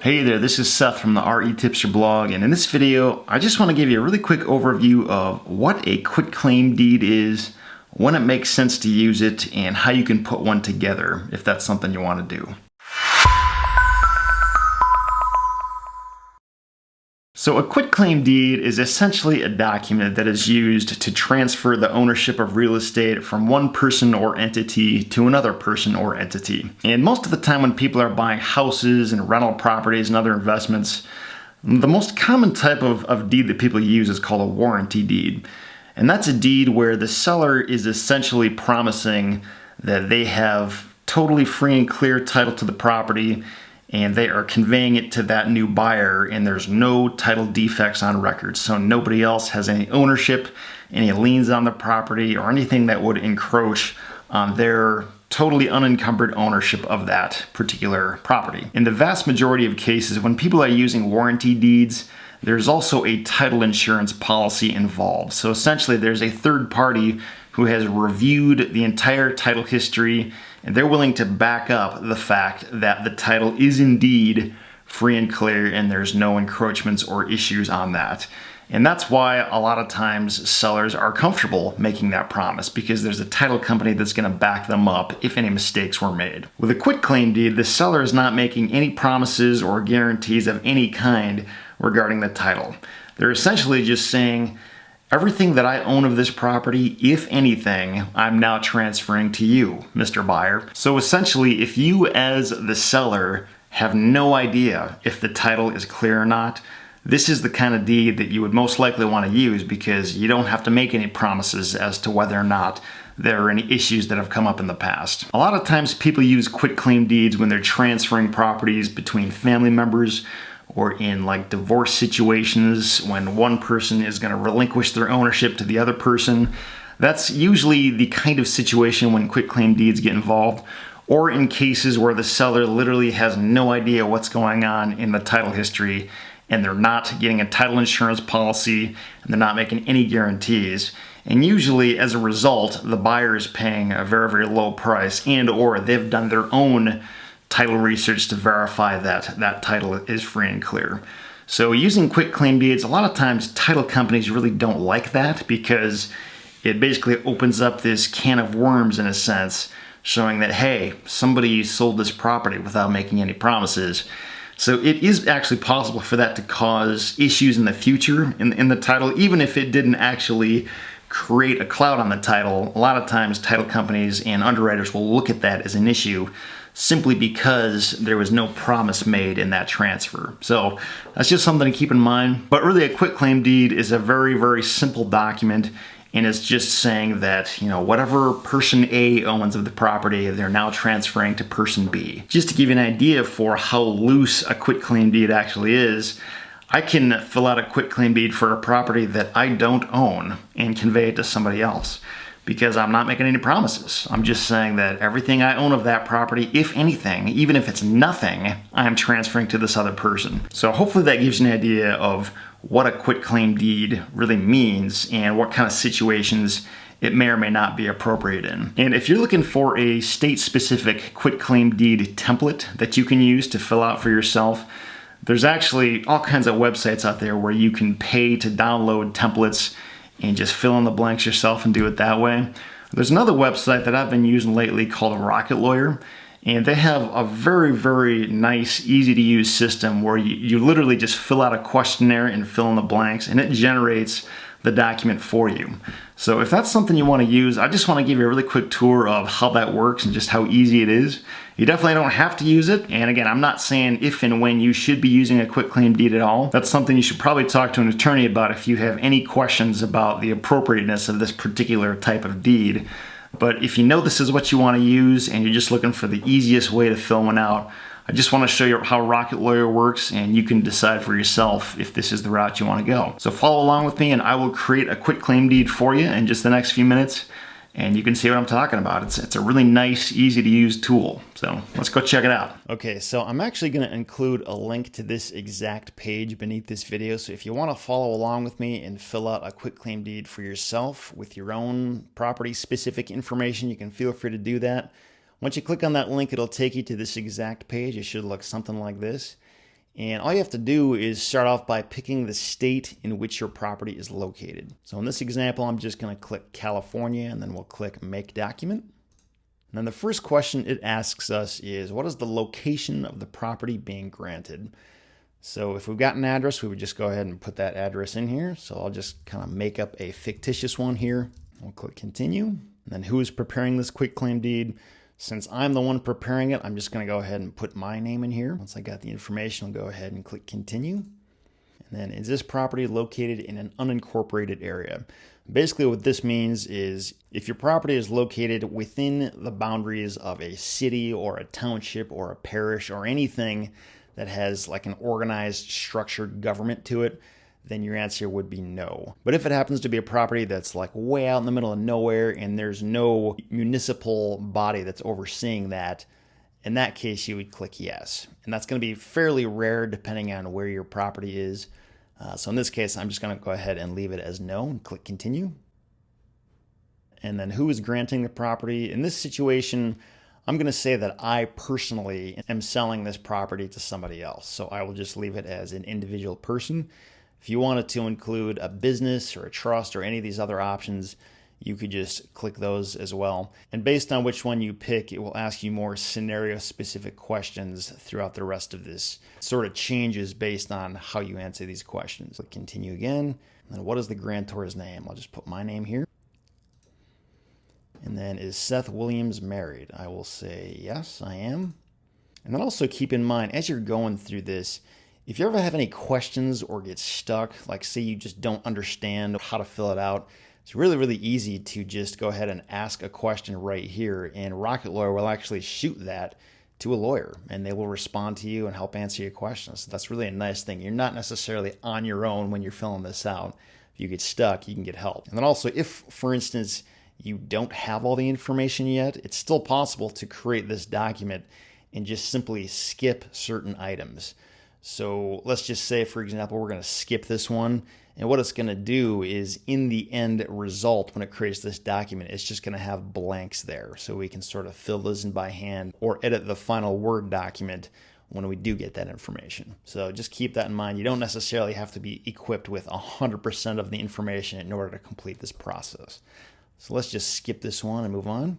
Hey there, this is Seth from the RE Tipster blog, and in this video, I just want to give you a really quick overview of what a quitclaim deed is, when it makes sense to use it, and how you can put one together if that's something you want to do. So a quitclaim deed is essentially a document that is used to transfer the ownership of real estate from one person or entity to another person or entity. And most of the time when people are buying houses and rental properties and other investments, the most common type of deed that people use is called a warranty deed. And that's a deed where the seller is essentially promising that they have totally free and clear title to the property, and they are conveying it to that new buyer, and there's no title defects on record. So nobody else has any ownership, any liens on the property, or anything that would encroach on their totally unencumbered ownership of that particular property. In the vast majority of cases, when people are using warranty deeds, there's also a title insurance policy involved. So essentially, there's a third party who has reviewed the entire title history, and they're willing to back up the fact that the title is indeed free and clear and there's no encroachments or issues on that. And that's why a lot of times sellers are comfortable making that promise, because there's a title company that's going to back them up if any mistakes were made. With a quitclaim deed, the seller is not making any promises or guarantees of any kind regarding the title. They're essentially just saying, everything that I own of this property, if anything, I'm now transferring to you, Mr. Buyer. So essentially, if you as the seller have no idea if the title is clear or not, this is the kind of deed that you would most likely want to use, because you don't have to make any promises as to whether or not there are any issues that have come up in the past. A lot of times people use quitclaim deeds when they're transferring properties between family members, or in like divorce situations when one person is going to relinquish their ownership to the other person. That's usually the kind of situation when quitclaim deeds get involved, or in cases where the seller literally has no idea what's going on in the title history, and they're not getting a title insurance policy, and they're not making any guarantees. And usually, as a result, the buyer is paying a very, very low price, and or they've done their own title research to verify that that title is free and clear. So using quitclaim deeds, a lot of times title companies really don't like that, because it basically opens up this can of worms in a sense, showing that, hey, somebody sold this property without making any promises. So it is actually possible for that to cause issues in the future in the title, even if it didn't actually create a cloud on the title. A lot of times title companies and underwriters will look at that as an issue, simply because there was no promise made in that transfer. So that's just something to keep in mind. But really, a quitclaim deed is a very, very simple document, and it's just saying that, whatever person A owns of the property, they're now transferring to person B. Just to give you an idea for how loose a quitclaim deed actually is, I can fill out a quitclaim deed for a property that I don't own and convey it to somebody else, because I'm not making any promises. I'm just saying that everything I own of that property, if anything, even if it's nothing, I'm transferring to this other person. So hopefully that gives you an idea of what a quitclaim deed really means and what kind of situations it may or may not be appropriate in. And if you're looking for a state-specific quitclaim deed template that you can use to fill out for yourself, there's actually all kinds of websites out there where you can pay to download templates and just fill in the blanks yourself and do it that way. There's another website that I've been using lately called RocketLawyer, and they have a very, very nice, easy to use system where you literally just fill out a questionnaire and fill in the blanks, and it generates the document for you. So if that's something you want to use, I just want to give you a really quick tour of how that works and just how easy it is. You definitely don't have to use it. And again, I'm not saying if and when you should be using a quitclaim deed at all. That's something you should probably talk to an attorney about if you have any questions about the appropriateness of this particular type of deed. But if you know this is what you want to use and you're just looking for the easiest way to fill one out, I just want to show you how RocketLawyer works, and you can decide for yourself if this is the route you want to go. So follow along with me, and I will create a quitclaim deed for you in just the next few minutes, and you can see what I'm talking about. It's a really nice, easy to use tool. So let's go check it out. Okay, so I'm actually going to include a link to this exact page beneath this video. So if you want to follow along with me and fill out a quitclaim deed for yourself with your own property-specific information, you can feel free to do that. Once you click on that link, it'll take you to this exact page. It should look something like this. And all you have to do is start off by picking the state in which your property is located. So in this example, I'm just going to click California, and then we'll click Make Document. And then the first question it asks us is, what is the location of the property being granted? So if we've got an address, we would just go ahead and put that address in here. So I'll just kind of make up a fictitious one here. We'll click Continue. And then who is preparing this quitclaim deed? Since I'm the one preparing it, I'm just going to go ahead and put my name in here. Once I got the information, I'll go ahead and click Continue. And then, is this property located in an unincorporated area? Basically what this means is if your property is located within the boundaries of a city or a township or a parish or anything that has like an organized, structured government to it, then your answer would be no. But if it happens to be a property that's like way out in the middle of nowhere and there's no municipal body that's overseeing that, in that case you would click yes. And that's going to be fairly rare depending on where your property is. So in this case, I'm just going to go ahead and leave it as no and click Continue. And then who is granting the property? In this situation, I'm going to say that I personally am selling this property to somebody else. So I will just leave it as an individual person. If you wanted to include a business or a trust or any of these other options, you could just click those as well. And based on which one you pick, it will ask you more scenario-specific questions throughout the rest of this. It sort of changes based on how you answer these questions. Click Continue again. And then what is the grantor's name? I'll just put my name here. And then, is Seth Williams married? I will say yes, I am. And then also keep in mind, as you're going through this, if you ever have any questions or get stuck, like say you just don't understand how to fill it out, it's really, really easy to just go ahead and ask a question right here, and RocketLawyer will actually shoot that to a lawyer, and they will respond to you and help answer your questions. So that's really a nice thing. You're not necessarily on your own when you're filling this out. If you get stuck, you can get help. And then also, if, for instance, you don't have all the information yet, it's still possible to create this document and just simply skip certain items. So let's just say, for example, we're going to skip this one. And what it's going to do is in the end result, when it creates this document, it's just going to have blanks there. So we can sort of fill those in by hand or edit the final Word document when we do get that information. So just keep that in mind. You don't necessarily have to be equipped with 100% of the information in order to complete this process. So let's just skip this one and move on.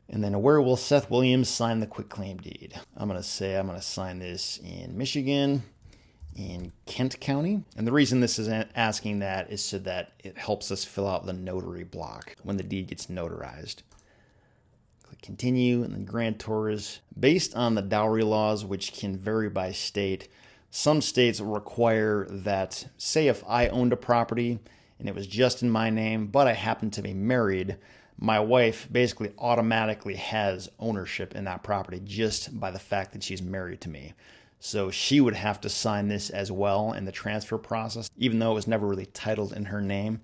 And then where will Seth Williams sign the quitclaim deed? I'm going to say I'm going to sign this in Michigan, in Kent County. And the reason this is asking that is so that it helps us fill out the notary block when the deed gets notarized. Click Continue, and then grantors. Based on the dowry laws, which can vary by state, some states require that, say if I owned a property and it was just in my name, but I happened to be married, my wife basically automatically has ownership in that property just by the fact that she's married to me. So she would have to sign this as well in the transfer process, even though it was never really titled in her name.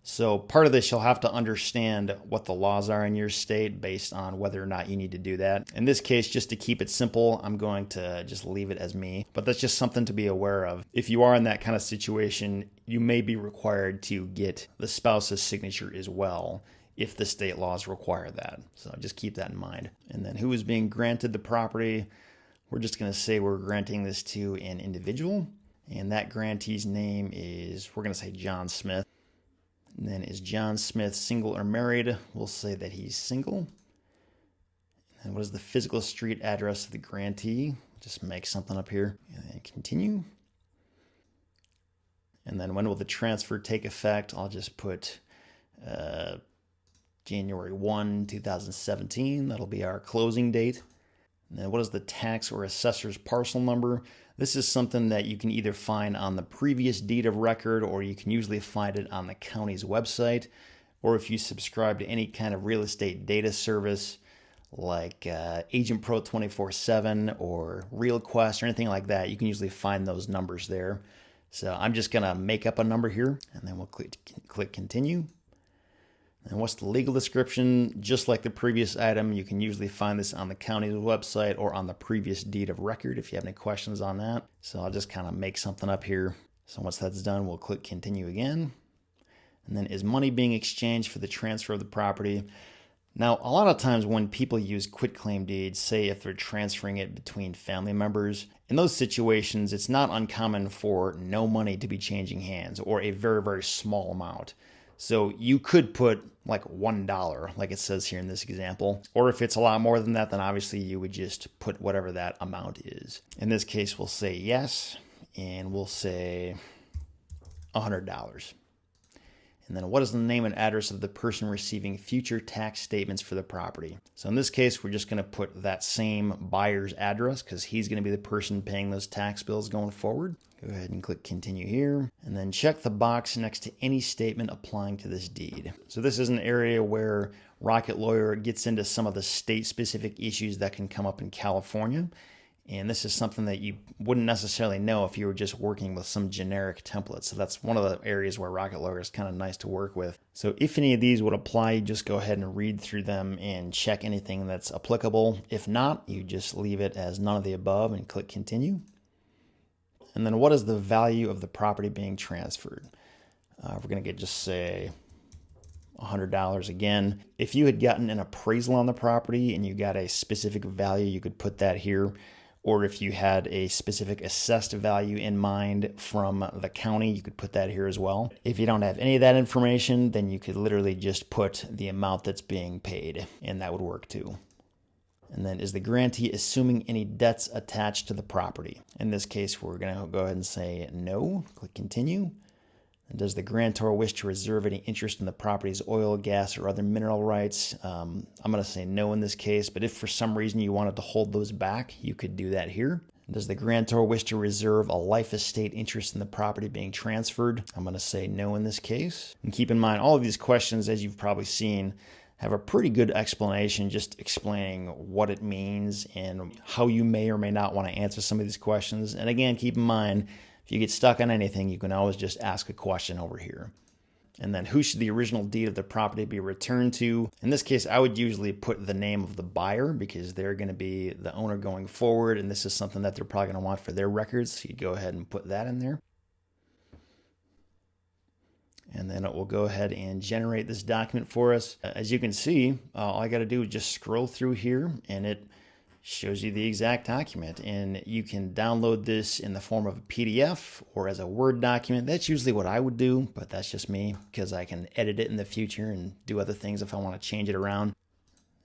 So part of this, you'll have to understand what the laws are in your state based on whether or not you need to do that. In this case, just to keep it simple, I'm going to just leave it as me. But that's just something to be aware of. If you are in that kind of situation, you may be required to get the spouse's signature as well, if the state laws require that. So just keep that in mind. And then who is being granted the property? We're just going to say we're granting this to an individual. And that grantee's name is, we're going to say John Smith. And then is John Smith single or married? We'll say that he's single. And what is the physical street address of the grantee? Just make something up here. And then continue. And then when will the transfer take effect? I'll just put January 1, 2017. That'll be our closing date. And then what is the tax or assessor's parcel number? This is something that you can either find on the previous deed of record, or you can usually find it on the county's website. Or if you subscribe to any kind of real estate data service like Agent Pro 24/7 or RealQuest or anything like that, you can usually find those numbers there. So I'm just going to make up a number here, and then we'll click Continue. And what's the legal description? Just like the previous item, you can usually find this on the county's website or on the previous deed of record if you have any questions on that. So I'll just kind of make something up here. So once that's done, we'll click Continue again. And then is money being exchanged for the transfer of the property? Now, a lot of times when people use quitclaim deeds, say if they're transferring it between family members, in those situations, it's not uncommon for no money to be changing hands or a very, very small amount. So you could put like $1, like it says here in this example. Or if it's a lot more than that, then obviously you would just put whatever that amount is. In this case, we'll say yes, and we'll say $100. And then what is the name and address of the person receiving future tax statements for the property? So in this case, we're just going to put that same buyer's address because he's going to be the person paying those tax bills going forward. Go ahead and click continue here, and then check the box next to any statement applying to this deed. So this is an area where RocketLawyer gets into some of the state-specific issues that can come up in California. And this is something that you wouldn't necessarily know if you were just working with some generic template. So that's one of the areas where RocketLawyer is kind of nice to work with. So if any of these would apply, you just go ahead and read through them and check anything that's applicable. If not, you just leave it as none of the above and click continue. And then what is the value of the property being transferred? We're going to just say $100 again. If you had gotten an appraisal on the property and you got a specific value, you could put that here. Or if you had a specific assessed value in mind from the county, you could put that here as well. If you don't have any of that information, then you could literally just put the amount that's being paid, and that would work too. And then is the grantee assuming any debts attached to the property? In this case, we're going to go ahead and say no. Click continue. And does the grantor wish to reserve any interest in the property's oil, gas, or other mineral rights? I'm going to say no in this case, but if for some reason you wanted to hold those back, you could do that here. Does the grantor wish to reserve a life estate interest in the property being transferred? I'm going to say no in this case. And keep in mind, all of these questions, as you've probably seen, have a pretty good explanation just explaining what it means and how you may or may not want to answer some of these questions. And again, keep in mind, if you get stuck on anything, you can always just ask a question over here. And then who should the original deed of the property be returned to? In this case, I would usually put the name of the buyer because they're going to be the owner going forward, and this is something that they're probably going to want for their records. So you go ahead and put that in there. And then it will go ahead and generate this document for us. As you can see, all I got to do is just scroll through here, and it shows you the exact document. And you can download this in the form of a PDF or as a Word document. That's usually what I would do, but that's just me because I can edit it in the future and do other things if I want to change it around.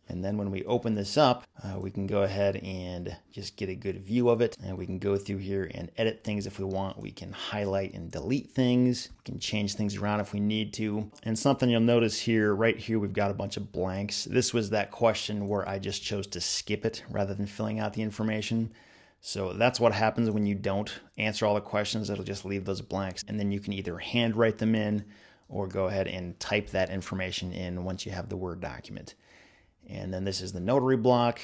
And then when we open this up, we can go ahead and just get a good view of it. And we can go through here and edit things if we want. We can highlight and delete things. We can change things around if we need to. And something you'll notice here, right here, we've got a bunch of blanks. This was that question where I just chose to skip it rather than filling out the information. So that's what happens when you don't answer all the questions. It'll just leave those blanks. And then you can either handwrite them in or go ahead and type that information in once you have the Word document. And then this is the notary block.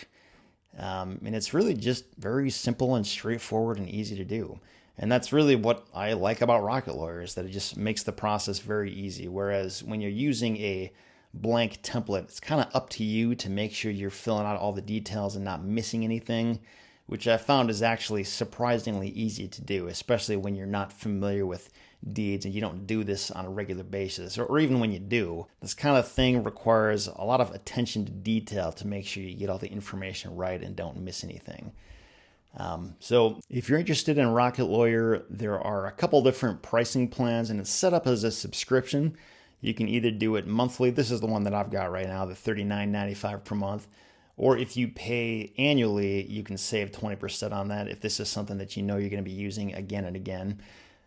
And it's really just very simple and straightforward and easy to do. And that's really what I like about RocketLawyer, is that it just makes the process very easy. Whereas when you're using a blank template, it's kind of up to you to make sure you're filling out all the details and not missing anything, which I found is actually surprisingly easy to do, especially when you're not familiar with deeds and you don't do this on a regular basis, or even when you do. This kind of thing requires a lot of attention to detail to make sure you get all the information right and don't miss anything. So if you're interested in RocketLawyer, there are a couple different pricing plans, and it's set up as a subscription. You can either do it monthly. This is the one that I've got right now, the $39.95 per month. Or if you pay annually, you can save 20% on that if this is something that you know you're going to be using again and again.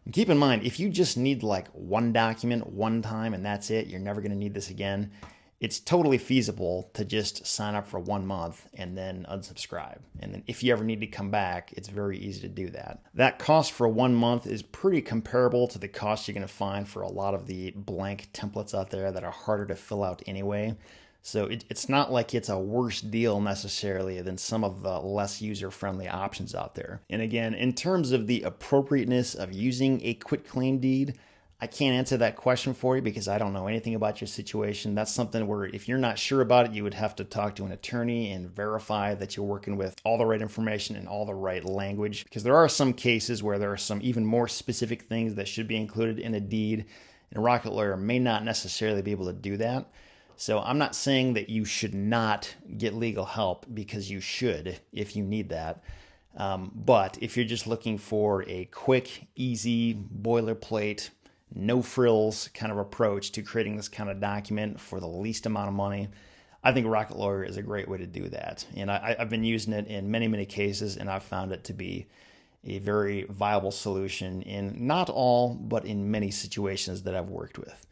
And keep in mind, if you just need like one document one time and that's it, you're never going to need this again, it's totally feasible to just sign up for 1 month and then unsubscribe. And then if you ever need to come back, it's very easy to do that. That cost for 1 month is pretty comparable to the cost you're going to find for a lot of the blank templates out there that are harder to fill out anyway. So it's not like it's a worse deal necessarily than some of the less user-friendly options out there. And again, in terms of the appropriateness of using a quitclaim deed, I can't answer that question for you because I don't know anything about your situation. That's something where if you're not sure about it, you would have to talk to an attorney and verify that you're working with all the right information and all the right language. Because there are some cases where there are some even more specific things that should be included in a deed, and RocketLawyer may not necessarily be able to do that. So I'm not saying that you should not get legal help, because you should if you need that. But if you're just looking for a quick, easy, boilerplate, no frills kind of approach to creating this kind of document for the least amount of money, I think RocketLawyer is a great way to do that. And I've been using it in many, many cases, and I've found it to be a very viable solution in not all, but in many situations that I've worked with.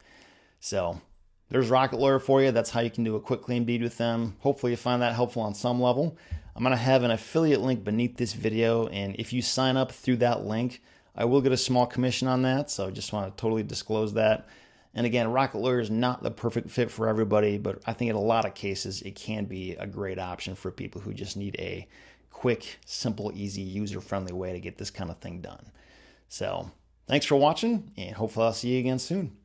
So there's RocketLawyer for you. That's how you can do a quick claim deed with them. Hopefully you find that helpful on some level. I'm going to have an affiliate link beneath this video, and if you sign up through that link, I will get a small commission on that, so I just want to totally disclose that. And again, RocketLawyer is not the perfect fit for everybody, but I think in a lot of cases it can be a great option for people who just need a quick, simple, easy, user-friendly way to get this kind of thing done. So thanks for watching, and hopefully I'll see you again soon.